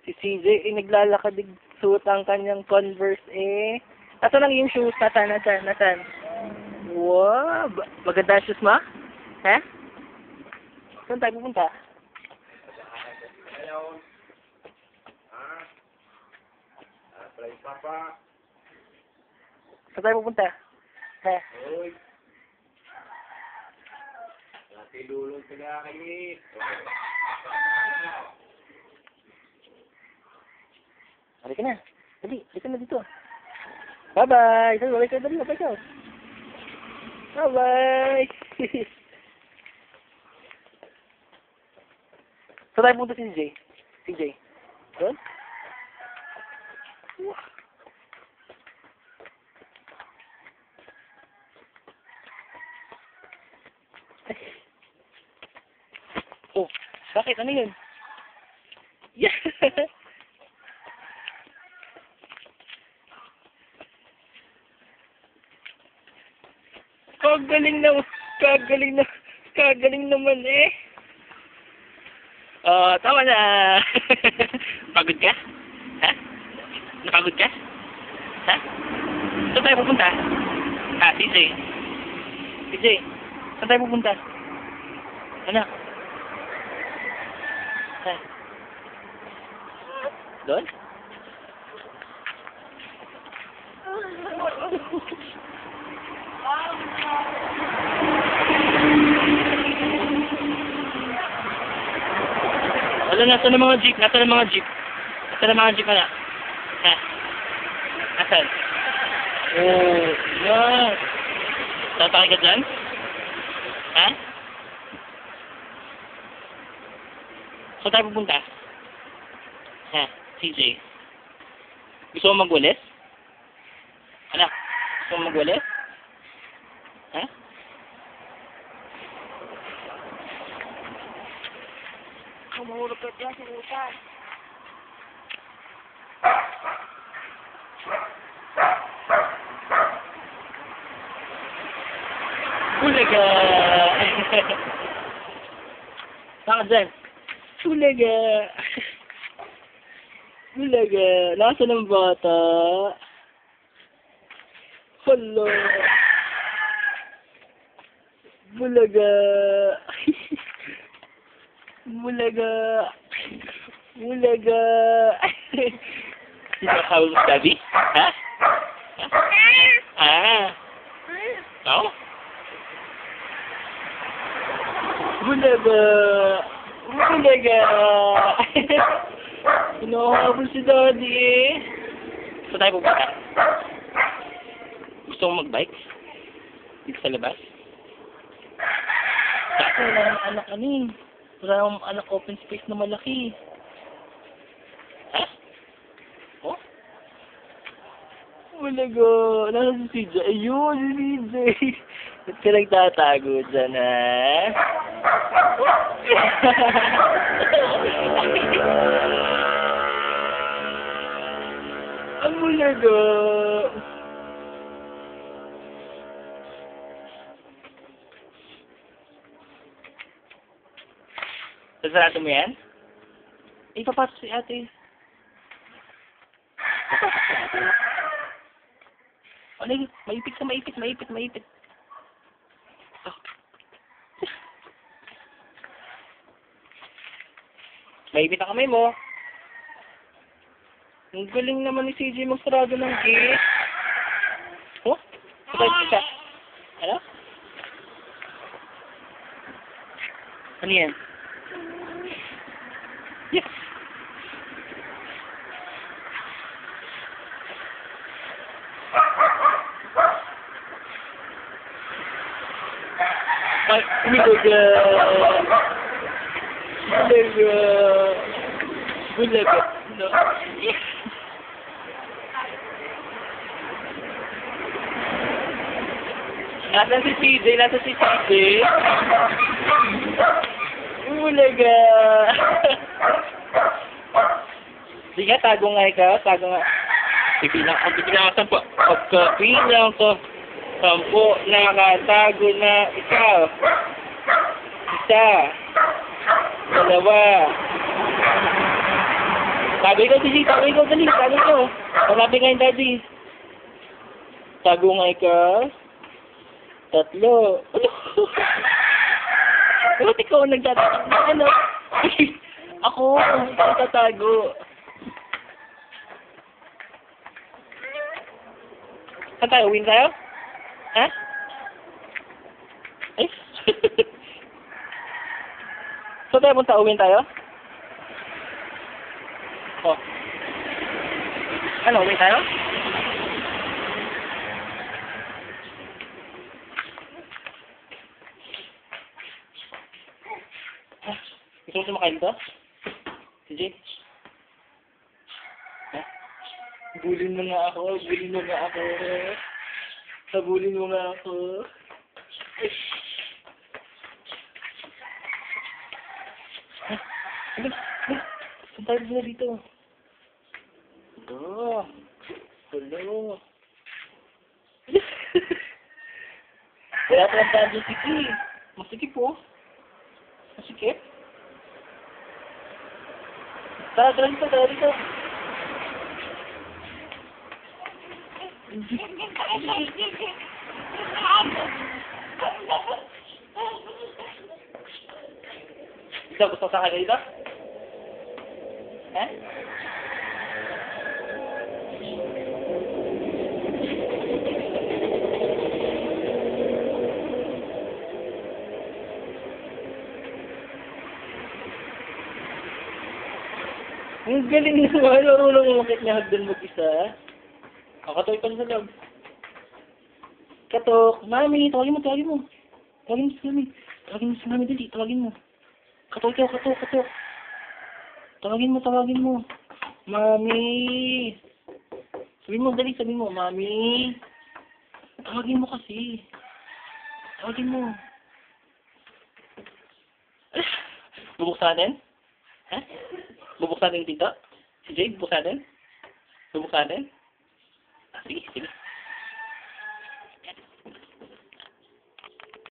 Si CJ ay naglalakad, suot ang kanyang Converse eh. Nasaan lang yung shoes? Nasaan? Wow! Maganda ang shoes mo? Ha? Saan tayo pupunta? Ayaw. Play papa. Saan tayo pupunta? Ha? Uy. Dati dulong sila kami. Halika na. Halika na dito. Bye-bye. Bye-bye ka. Dali, bye-bye ka. Bye-bye. Saan tayo punta si CJ? CJ? Doon? Oh, bakit? Ano yun? Yeah! Kagaling naman eh. Oh, tama na. Pagod ka? Ha? Napagod ka? Ha? Saan tayo pupunta? CJ. CJ, saan tayo pupunta? Anak. Ha? Doon? Wala, nasa ng mga jeep, anak. Ha? Asan? Oh, yan. Tatakay ka dyan? Ha? Saan tayo pupunta? Ha? CJ? Gusto mo magwalis? Anak, gusto mo magwalis? Ha? Humulog ka dyan sa utan. Bulaga! Saan ka dyan? Bulaga! Bulaga! Nasaan ang bata? Hello! Bulaga! Bulaga! Bulaga! Sinakawal mo si Daddy? Ha? Oo? Bulaga! Bulaga! Hinahabol si Daddy eh. Saan tayo pupunta? Gusto mo mag-bike? Dito sa labas? Kasi wala ng anak wala ng anak open space na malaki. Ha? Oh? Bulaga! Nasa si CJ? Ayun, si CJ! Ba't ka nagtatago dyan, ha? Ang bulaga! Sasarado mo yan? Ipapasok si ate. Papasok si ate. Ano yun? Maipit. Oh. Maipit ang kamay mo. Ang galing naman ni CJ magsarado ng gate. Oh? Sabay ka. Ano? Ano yan? Yes! Ay, bulaga! Bulaga! No. Nasaan si CJ? Bulaga! Sige, tago nga ikaw. Bibilang ko 10. Pagkabilang ko 10, nakatago na ikaw. 1, 2, Tago ikaw, Gigi. Tago ikaw, dali. Tago ikaw. Hanapin ka yung daddy. Tago nga ikaw. 3. Ba't ikaw ang nagtatago? Ano? Ako, ikaw tatago. Saan tayo? Uwin tayo? Ha? Eh? Saan tayo punta? Uwin tayo? Oh. Ano? Uwin tayo? Gusto mo sumakain dito? Si Jay? Ha? Bulin mo nga ako. Bulin mo nga ako. Sabulin mo nga ako. Ay. Ha? Ano? Ano? Saan tayo na dito? Hello. Hello. Kaya pala tayo sikip. Masikip po. Masikip? Tara dito, tara dito. Ikaw, gusto sa kanya dito? Eh? Ang galing naman. Marunong umakit niya hagdan mag-isa. Katoy pa sa loob. Katok. Mami, tawagin mo, tawagin mo. Tawagin mo si Mami. Tawagin mo si Mami, dali. Tawagin mo. Katok. Tawagin mo. Mami. Sabihin mo, dali. Sabihin mo, Mami. Tawagin mo kasi. Tawagin mo. Bubuksan natin? Ha? Bubuksan natin dito? Si Jay, bubuksan natin? Bubuksan natin? Sige.